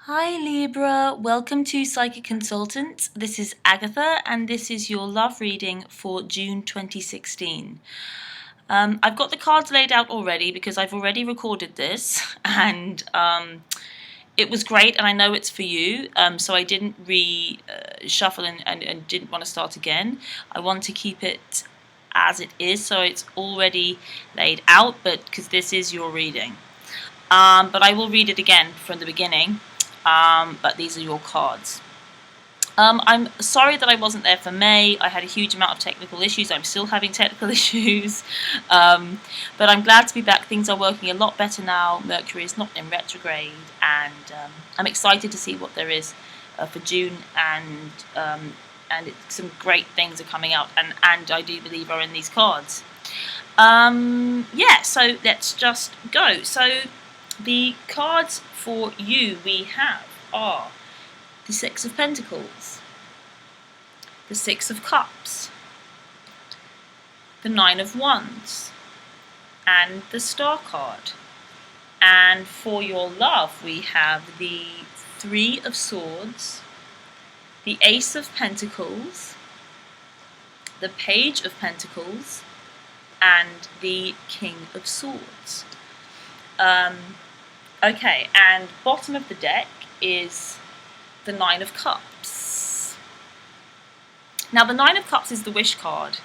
Hi Libra, welcome to Psychic Consultants. This is Agatha and this is your love reading for June 2016. I've got the cards laid out already because I've already recorded this and it was great and I know it's for you, so I didn't shuffle and didn't want to start again. I want to keep it as it is, so it's already laid out, but because this is your reading. But I will read it again from the beginning. But these are your cards. I'm sorry that I wasn't there for May. I had a huge amount of technical issues. I'm still having technical issues. But I'm glad to be back. Things are working a lot better now. Mercury is not in retrograde. And I'm excited to see what there is for June. And some great things are coming out. And I do believe are in these cards. So let's just go. So the cards for you we have are the Six of Pentacles, the Six of Cups, the Nine of Wands, and the Star card. And for your love we have the Three of Swords, the Ace of Pentacles, the Page of Pentacles, and the King of Swords. Okay, and bottom of the deck is the Nine of Cups. Now, the Nine of Cups is the wish card,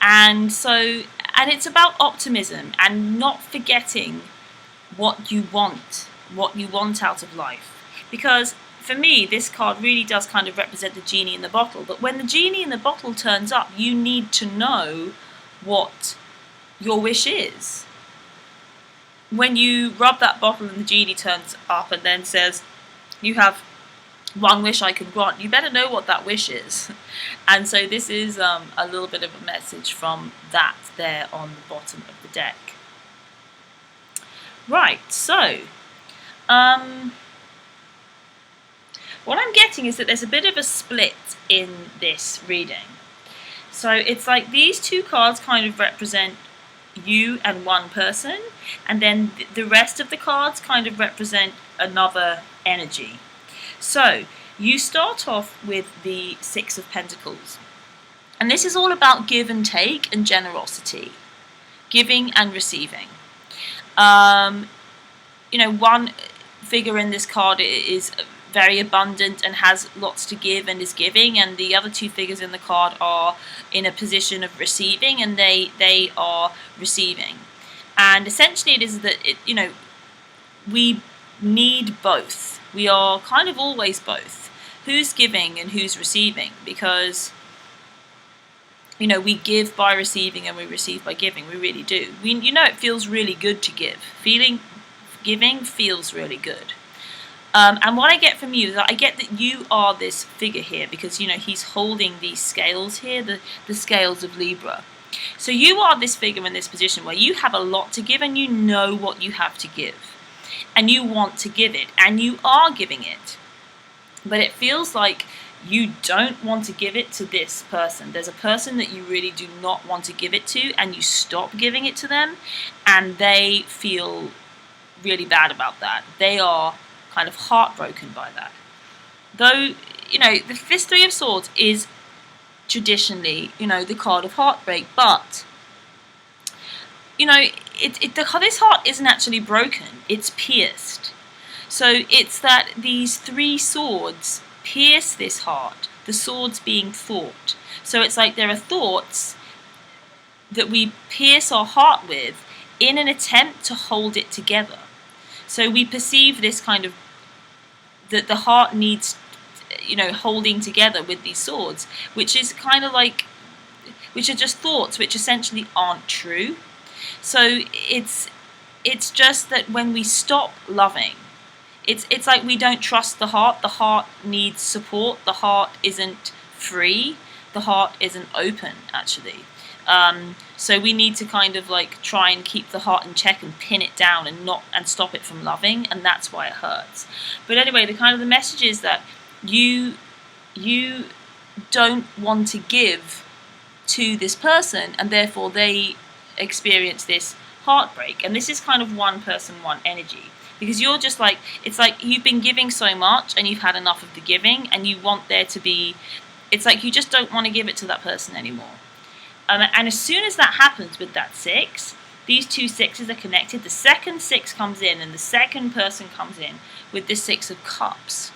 and it's about optimism and not forgetting what you want out of life. Because for me, this card really does kind of represent the genie in the bottle. But when the genie in the bottle turns up, you need to know what your wish is. When you rub that bottle and the genie turns up and then says, you have one wish I can grant, you better know what that wish is. And so this is a little bit of a message from that there on the bottom of the deck. Right, so what I'm getting is that there's a bit of a split in this reading. So it's like these two cards kind of represent you and one person, and then the rest of the cards kind of represent another energy. So you start off with the Six of Pentacles, and this is all about give and take and generosity, giving and receiving. One figure in this card is very abundant and has lots to give and is giving, and the other two figures in the card are in a position of receiving, and they are receiving. And essentially it is that we need both. We are kind of always both. Who's giving and who's receiving? Because we give by receiving and we receive by giving. We really do. It feels really good to give. Giving feels really good. And what I get from you is that I get that you are this figure here because, he's holding these scales here, the scales of Libra. So you are this figure in this position where you have a lot to give and you know what you have to give. And you want to give it and you are giving it. But it feels like you don't want to give it to this person. There's a person that you really do not want to give it to, and you stop giving it to them and they feel really bad about that. They are kind of heartbroken by that. Though, this Three of Swords is traditionally, the card of heartbreak, but, this heart isn't actually broken, it's pierced. So it's that these three swords pierce this heart, the swords being thought. So it's like there are thoughts that we pierce our heart with in an attempt to hold it together. So we perceive this kind of that the heart needs, holding together with these swords, which is kind of like, which are just thoughts which essentially aren't true. So it's just that when we stop loving, it's like we don't trust the heart. The heart needs support. The heart isn't free. The heart isn't open, actually. So we need to kind of like try and keep the heart in check and pin it down and stop it from loving, and that's why it hurts. But anyway, the message is that you don't want to give to this person, and therefore they experience this heartbreak. And this is kind of one person, one energy. because you're just like, it's like you've been giving so much and you've had enough of the giving, and you want there to be, it's like you just don't want to give it to that person anymore. And as soon as that happens with that 6, these two 6s are connected. The second 6 comes in, and the second person comes in with this 6 of Cups.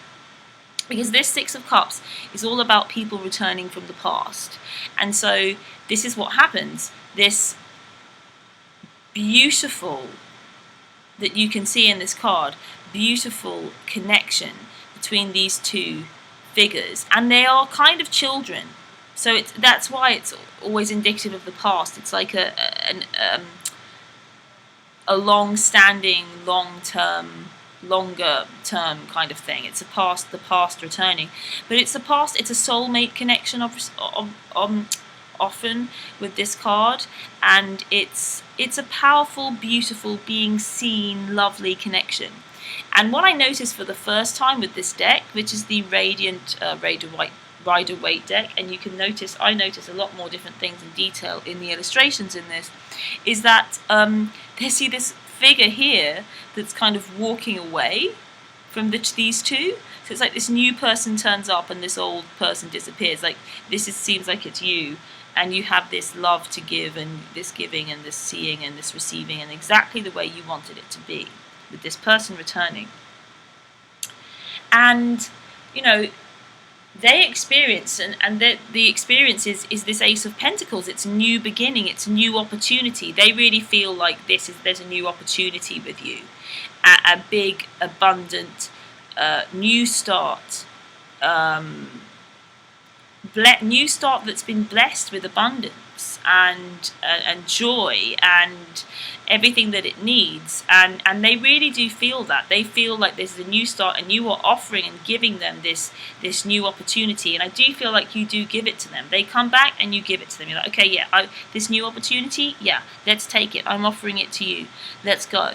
Because this 6 of Cups is all about people returning from the past. And so this is what happens. This beautiful, that you can see in this card, beautiful connection between these two figures. And they are kind of children. So that's why it's always indicative of the past. It's like a long-standing, longer term kind of thing. It's the past returning, but it's a soulmate connection often with this card, and it's a powerful, beautiful, being seen, lovely connection. And what I noticed for the first time with this deck, which is the Radiant Rider-Waite deck, and you can notice, I notice a lot more different things in detail in the illustrations in this, is that they see this figure here that's kind of walking away from these two. So it's like this new person turns up and this old person disappears. Like seems like it's you, and you have this love to give, and this giving, and this seeing, and this receiving, and exactly the way you wanted it to be, with this person returning. And they experience, and the experience is this Ace of Pentacles. It's a new beginning, it's a new opportunity. They really feel like there's a new opportunity with you, a big, abundant, new start, new start that's been blessed with abundance and joy and everything that it needs, and they really do feel that. They feel like there's a new start, and you are offering and giving them this new opportunity. And I do feel like you do give it to them. They come back and you give it to them. You're like, okay, yeah, this new opportunity, yeah, let's take it. I'm offering it to you. Let's go.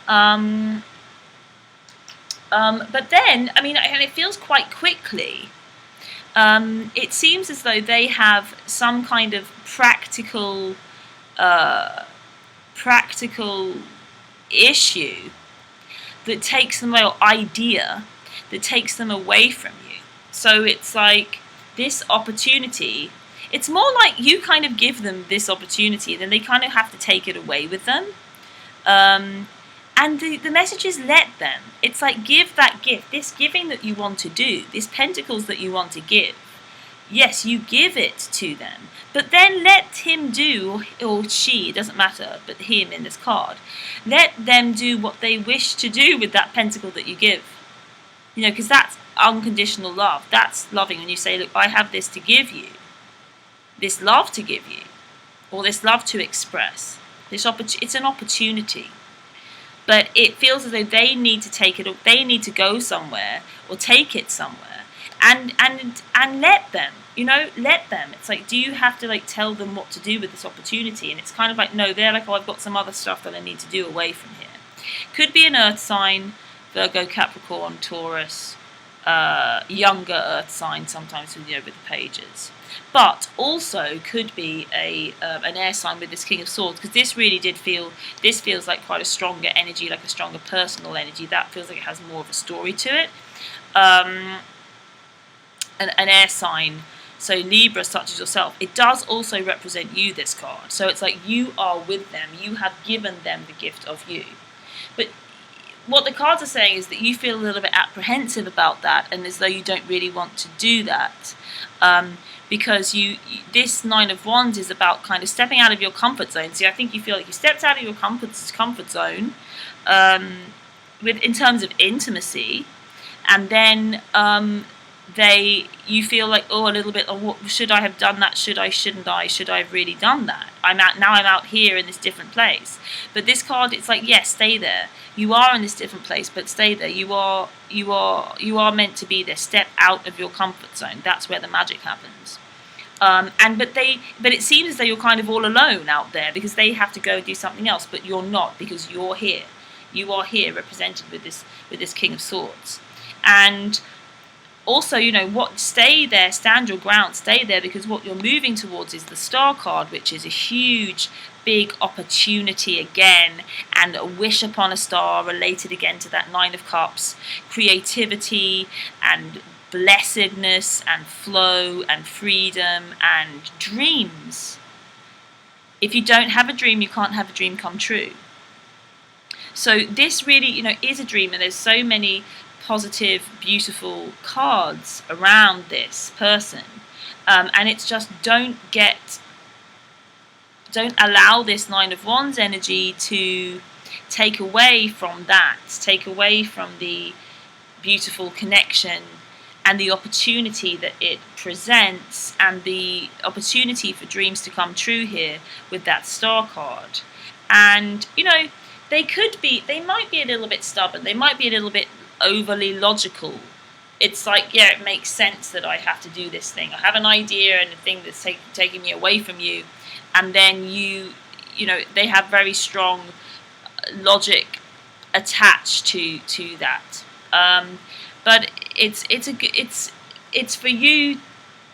But then, and it feels quite quickly. It seems as though they have some kind of practical issue that takes them, idea that takes them away from you. So it's like this opportunity, it's more like you kind of give them this opportunity, and then they kind of have to take it away with them. And the message is, let them. It's like, give that gift, this giving that you want to do, these pentacles that you want to give. Yes, you give it to them, but then let him do, or she, it doesn't matter, but him in this card, let them do what they wish to do with that pentacle that you give. Because that's unconditional love. That's loving when you say, look, I have this to give you, this love to give you, or this love to express. It's an opportunity. But it feels as though they need to take it, or they need to go somewhere, or take it somewhere. And let them, let them. It's like, do you have to tell them what to do with this opportunity? And it's kind of like, no, they're like, oh, I've got some other stuff that I need to do away from here. Could be an earth sign, Virgo, Capricorn, Taurus, younger earth sign sometimes with the pages. But also could be an air sign with this King of Swords, because this feels like quite a stronger energy, like a stronger personal energy. That feels like it has more of a story to it. An air sign, so Libra, such as yourself, it does also represent you, this card. So it's like you are with them, you have given them the gift of you. But what the cards are saying is that you feel a little bit apprehensive about that, and as though you don't really want to do that. Because this Nine of Wands is about kind of stepping out of your comfort zone. See, I think you feel like you stepped out of your comfort zone in terms of intimacy, and then you feel like, a little bit, should I have done that? Shouldn't I? Should I have really done that? I'm out here in this different place. But this card, it's like, yes, stay there. You are in this different place, but stay there. You are meant to be there. Step out of your comfort zone. That's where the magic happens. But it seems as though you're kind of all alone out there, because they have to go and do something else, but you're not, because you're here. You are here represented with this King of Swords. And Also, stay there, stand your ground, stay there, because what you're moving towards is the Star card, which is a huge, big opportunity again, and a wish upon a star related again to that Nine of Cups, creativity and blessedness and flow and freedom and dreams. If you don't have a dream, you can't have a dream come true. So this really, is a dream, and there's so many positive, beautiful cards around this person, and it's just don't allow this Nine of Wands energy to take away from that, take away from the beautiful connection and the opportunity that it presents, and the opportunity for dreams to come true here with that Star card. And they might be a little bit stubborn, they might be a little bit overly logical. It's like, yeah, it makes sense that I have to do this thing. I have an idea and a thing that's taking me away from you, and then they have very strong logic attached to that. But it's for you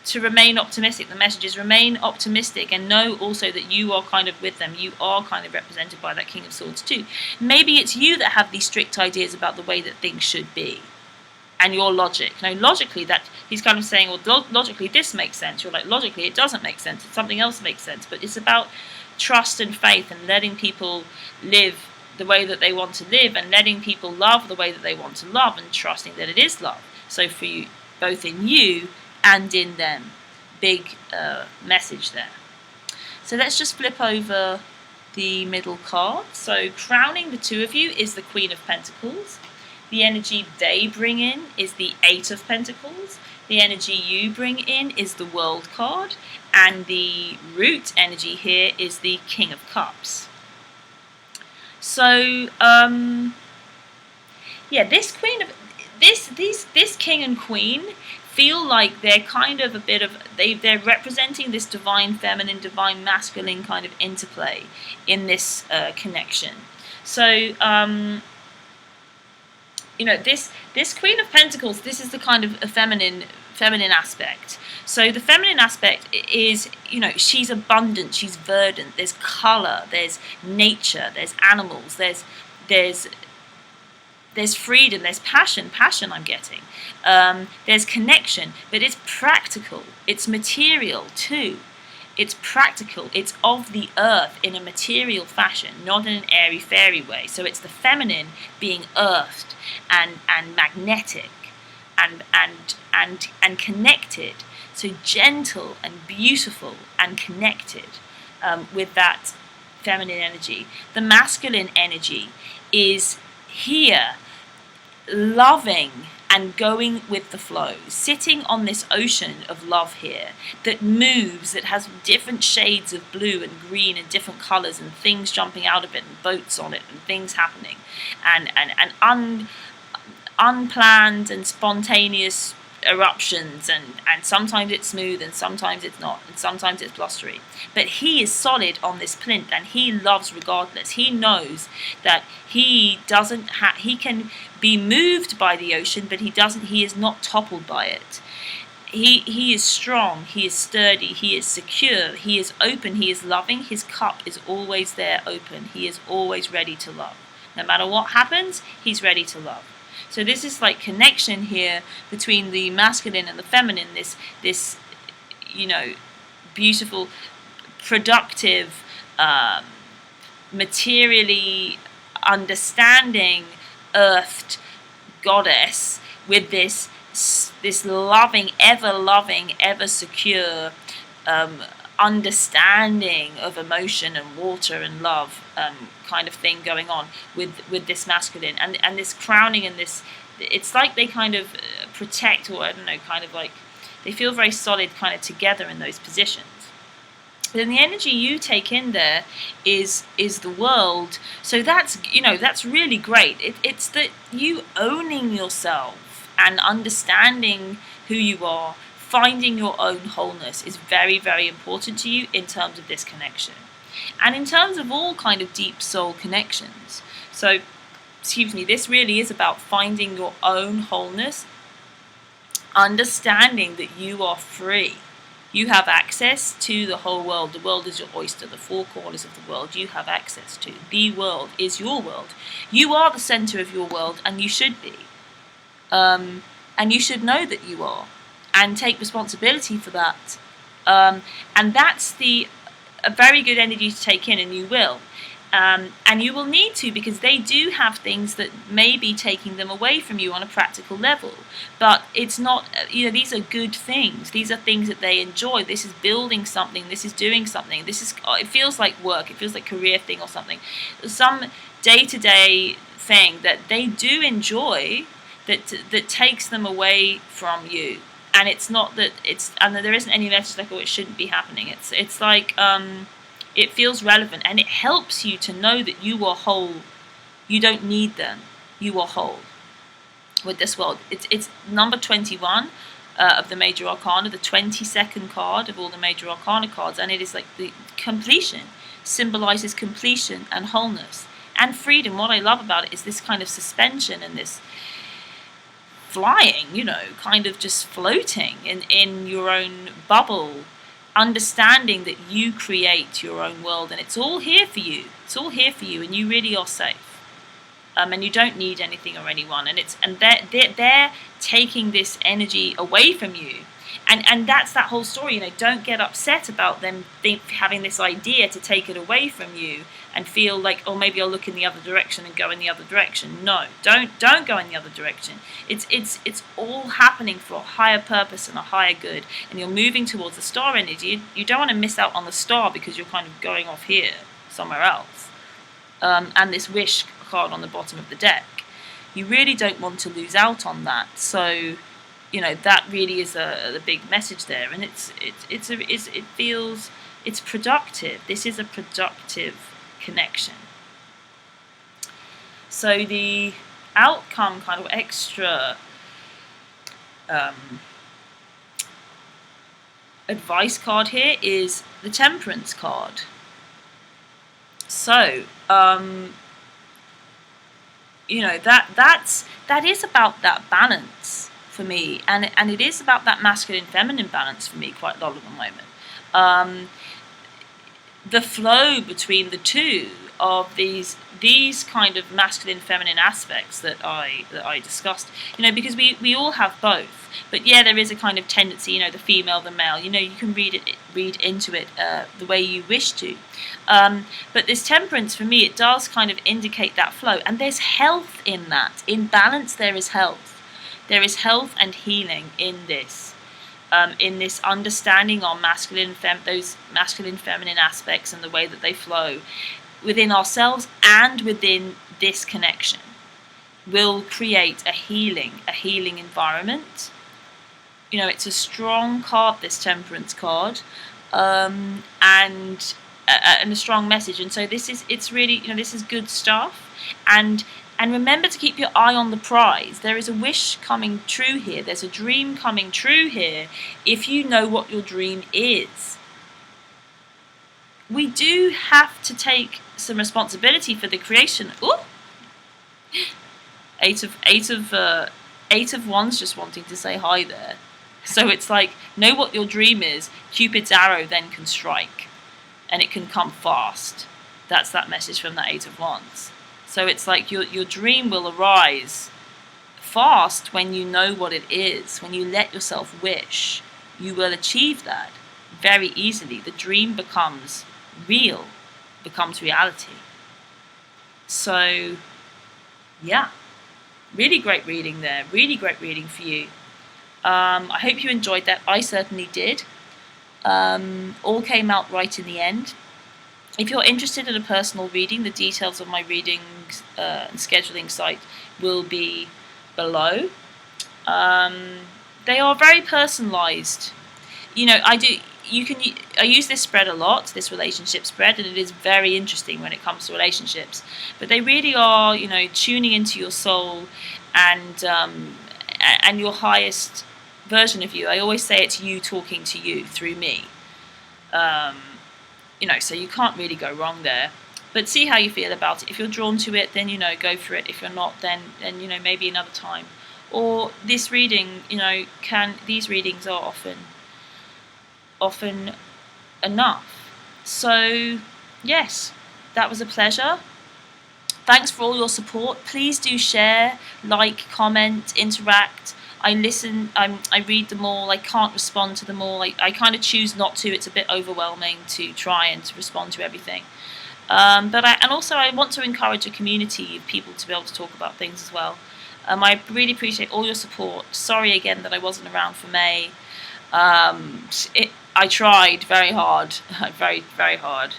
to remain optimistic. The message is remain optimistic, and know also that you are kind of with them. You are kind of represented by that King of Swords too. Maybe it's you that have these strict ideas about the way that things should be, and your logic. Logically, that he's kind of saying, well, logically this makes sense. You're like, logically it doesn't make sense. It's something else makes sense. But it's about trust and faith, and letting people live the way that they want to live, and letting people love the way that they want to love, and trusting that it is love. So for you, both in you and in them. Big message there. So let's just flip over the middle card. So crowning the two of you is the Queen of Pentacles. The energy they bring in is the Eight of Pentacles. The energy you bring in is the World card. And the root energy here is the King of Cups. So, this king and queen feel like they're kind of they're representing this divine feminine, divine masculine kind of interplay in this connection. So, this Queen of Pentacles, this is the kind of a feminine aspect. So the feminine aspect is, she's abundant, she's verdant, there's colour, there's nature, there's animals, there's freedom, there's passion I'm getting. There's connection, but it's practical, it's material too. It's practical, it's of the earth in a material fashion, not in an airy-fairy way. So it's the feminine being earthed and magnetic and connected. So gentle and beautiful and connected with that feminine energy. The masculine energy is here, loving and going with the flow, sitting on this ocean of love here that moves, that has different shades of blue and green and different colours and things jumping out of it and boats on it and things happening and unplanned and spontaneous eruptions, and sometimes it's smooth and sometimes it's not, and sometimes it's blustery. But he is solid on this plinth, and he loves regardless. He knows that he can be moved by the ocean, but he is not toppled by it. He is strong, he is sturdy, he is secure, he is open, he is loving. His cup is always there open. He is always ready to love. No matter what happens, he's ready to love. So this is like connection here between the masculine and the feminine, this beautiful, productive, materially understanding, earthed goddess with this loving, ever secure understanding of emotion and water and love kind of thing going on with this masculine and this crowning and this. It's like they kind of protect, or I don't know, kind of like they feel very solid kind of together in those positions. But then the energy you take in there is the world. So that's really great. It's that you owning yourself and understanding who you are, finding your own wholeness is very, very important to you in terms of this connection. And in terms of all kind of deep soul connections. So, this really is about finding your own wholeness, Understanding that you are free. You have access to the whole world. The world is your oyster. The four corners of the world you have access to. The world is your world. You are the center of your world, and you should be. And you should know that you are, and take responsibility for that. And that's a very good energy to take in, and you will. And you will need to, because they do have things that may be taking them away from you on a practical level. But it's not, these are good things. These are things that they enjoy. This is building something. This is doing something. It feels like work. It feels like a career thing or something. Some day-to-day thing that they do enjoy that takes them away from you. And it's not that and there isn't any message like, oh, it shouldn't be happening. It's like, it feels relevant, and it helps you to know that you are whole. You don't need them. You are whole with this world. It's number 21 of the Major Arcana, the 22nd card of all the Major Arcana cards, and it is like the completion, symbolizes completion and wholeness and freedom. What I love about it is this kind of suspension and this flying, kind of just floating in your own bubble, understanding that you create your own world, and it's all here for you. It's all here for you, and you really are safe. And you don't need anything or anyone, and they're taking this energy away from you, and that's that whole story. Don't get upset about them having this idea to take it away from you, and feel like, oh, maybe I'll look in the other direction and go in the other direction. No, don't go in the other direction. It's all happening for a higher purpose and a higher good, and you're moving towards the star energy. You don't want to miss out on the star because you're kind of going off here somewhere else. And this wish card on the bottom of the deck, you really don't want to lose out on that. So that really is a big message there, and it feels it's productive. This is a productive connection. So the outcome kind of extra advice card here is the Temperance card. So that is about that balance for me, and it is about that masculine feminine balance for me quite a lot at the moment. The flow between the two of these kind of masculine feminine aspects that I discussed, because we all have both, but there is a kind of tendency, the female, the male, you can read into it the way you wish to, but this Temperance for me, it does kind of indicate that flow, and there's health in that. In balance there is health and healing in this understanding our those masculine feminine aspects and the way that they flow within ourselves and within this connection will create a healing environment. It's a strong card, this Temperance card, and a strong message. And so it's really, this is good stuff. And remember to keep your eye on the prize. There is a wish coming true here. There's a dream coming true here, if you know what your dream is. We do have to take some responsibility for the creation. Ooh! Eight of Wands just wanting to say hi there. So it's like, know what your dream is. Cupid's arrow then can strike, and it can come fast. That's that message from that Eight of Wands. So it's like your dream will arise fast when you know what it is. When you let yourself wish, you will achieve that very easily. The dream becomes real, becomes reality. So, really great reading there. Really great reading for you. I hope you enjoyed that. I certainly did. All came out right in the end. If you're interested in a personal reading, the details of my readings and scheduling site will be below. They are very personalised. I use this spread a lot, this relationship spread, and it is very interesting when it comes to relationships. But they really are, tuning into your soul and your highest version of you. I always say it's you talking to you through me. So you can't really go wrong there. But see how you feel about it. If you're drawn to it, then, go for it. If you're not, then maybe another time. or this reading, these readings are often enough. So yes, that was a pleasure. Thanks for all your support. Please do share, like, comment, interact. I listen, I read them all. I can't respond to them all. I kind of choose not to. It's a bit overwhelming to try and to respond to everything. And also I want to encourage a community of people to be able to talk about things as well. I really appreciate all your support. Sorry again that I wasn't around for May. I tried very hard, very, very hard.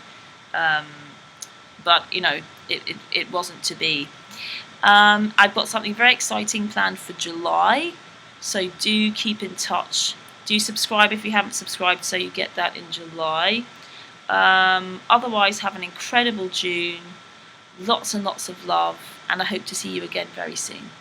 But it wasn't to be. I've got something very exciting planned for July, so do keep in touch. Do subscribe if you haven't subscribed, so you get that in July. Otherwise, have an incredible June, lots and lots of love, and I hope to see you again very soon.